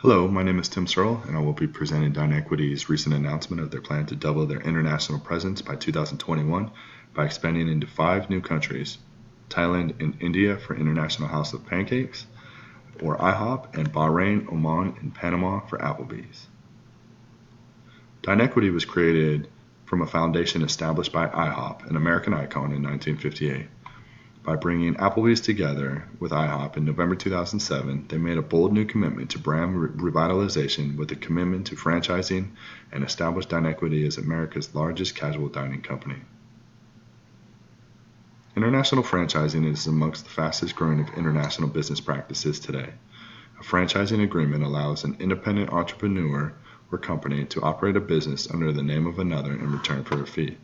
Hello, my name is Tim Searle, and I will be presenting DineEquity's recent announcement of their plan to double their international presence by 2021 by expanding into 5 new countries: Thailand and India for International House of Pancakes, or IHOP, and Bahrain, Oman, and Panama for Applebee's. DineEquity was created from a foundation established by IHOP, an American icon, in 1958. By bringing Applebee's together with IHOP in November 2007, they made a bold new commitment to brand revitalization with a commitment to franchising and established DineEquity as America's largest casual dining company. International franchising is amongst the fastest growing of international business practices today. A franchising agreement allows an independent entrepreneur or company to operate a business under the name of another in return for a fee.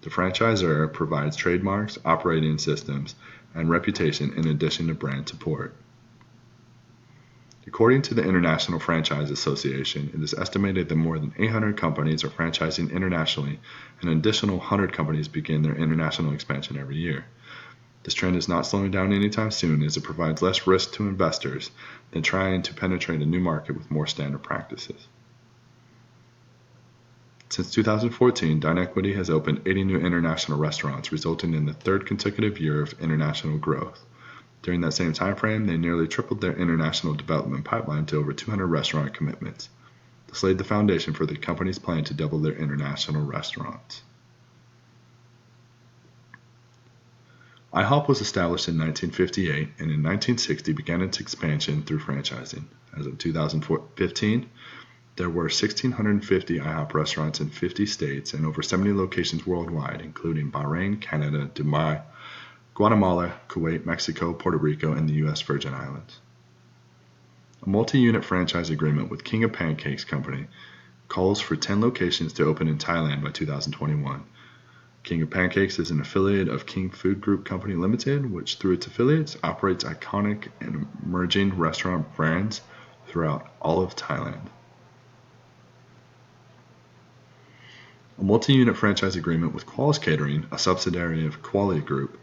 The franchisor provides trademarks, operating systems, and reputation in addition to brand support. According to the International Franchise Association, it is estimated that more than 800 companies are franchising internationally, and an additional 100 companies begin their international expansion every year. This trend is not slowing down anytime soon, as it provides less risk to investors than trying to penetrate a new market with more standard practices. Since 2014, DineEquity has opened 80 new international restaurants, resulting in the third consecutive year of international growth. During that same time frame, they nearly tripled their international development pipeline to over 200 restaurant commitments. This laid the foundation for the company's plan to double their international restaurants. IHOP was established in 1958 and in 1960 began its expansion through franchising. As of 2015, there were 1,650 IHOP restaurants in 50 states and over 70 locations worldwide, including Bahrain, Canada, Dubai, Guatemala, Kuwait, Mexico, Puerto Rico, and the U.S. Virgin Islands. A multi-unit franchise agreement with King of Pancakes Company calls for 10 locations to open in Thailand by 2021. King of Pancakes is an affiliate of King Food Group Company Limited, which through its affiliates operates iconic and emerging restaurant brands throughout all of Thailand. A multi-unit franchise agreement with Qualys Catering, a subsidiary of Quality Group,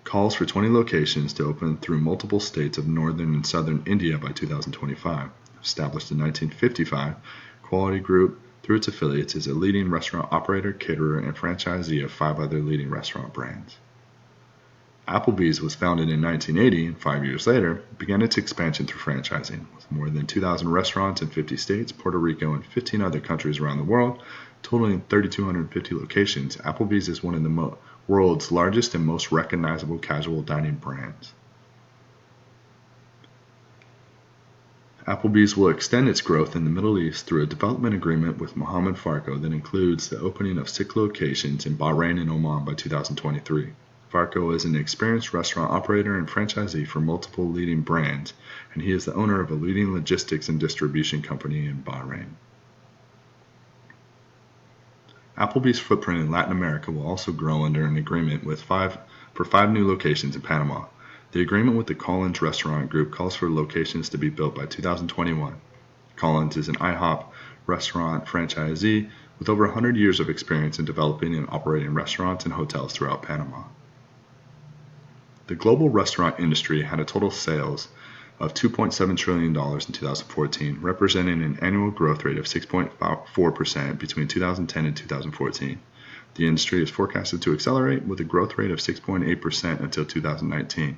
calls for 20 locations to open through multiple states of northern and southern India by 2025. Established in 1955, Quality Group, through its affiliates, is a leading restaurant operator, caterer, and franchisee of 5 other leading restaurant brands. Applebee's was founded in 1980 and 5 years later began its expansion through franchising. With more than 2,000 restaurants in 50 states, Puerto Rico, and 15 other countries around the world, totaling 3,250 locations, Applebee's is one of the world's largest and most recognizable casual dining brands. Applebee's will extend its growth in the Middle East through a development agreement with Mohammed Farco that includes the opening of 6 locations in Bahrain and Oman by 2023. Farco is an experienced restaurant operator and franchisee for multiple leading brands, and he is the owner of a leading logistics and distribution company in Bahrain. Applebee's footprint in Latin America will also grow under an agreement for 5 new locations in Panama. The agreement with the Collins Restaurant Group calls for locations to be built by 2021. Collins is an IHOP restaurant franchisee with over 100 years of experience in developing and operating restaurants and hotels throughout Panama. The global restaurant industry had a total sales of $2.7 trillion in 2014, representing an annual growth rate of 6.4% between 2010 and 2014. The industry is forecasted to accelerate with a growth rate of 6.8% until 2019,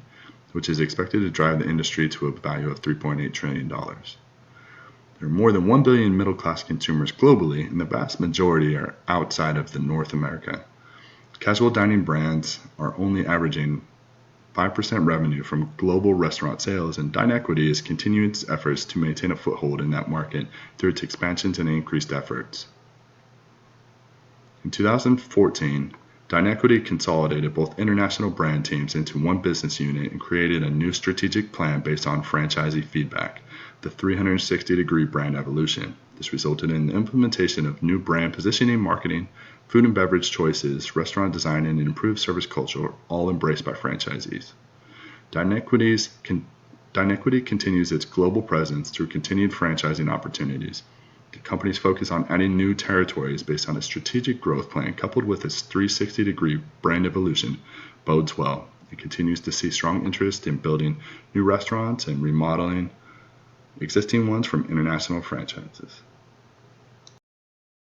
which is expected to drive the industry to a value of $3.8 trillion. There are more than 1 billion middle-class consumers globally, and the vast majority are outside of North America. Casual dining brands are only averaging 5% revenue from global restaurant sales, and DineEquity is continuing its efforts to maintain a foothold in that market through its expansions and increased efforts. In 2014, DineEquity consolidated both international brand teams into one business unit and created a new strategic plan based on franchisee feedback, the 360-degree brand evolution. This resulted in the implementation of new brand positioning, marketing, food and beverage choices, restaurant design, and an improved service culture, all embraced by franchisees. DineEquity continues its global presence through continued franchising opportunities. The company's focus on adding new territories based on a strategic growth plan coupled with its 360-degree brand evolution bodes well. It continues to see strong interest in building new restaurants and remodeling existing ones from international franchises.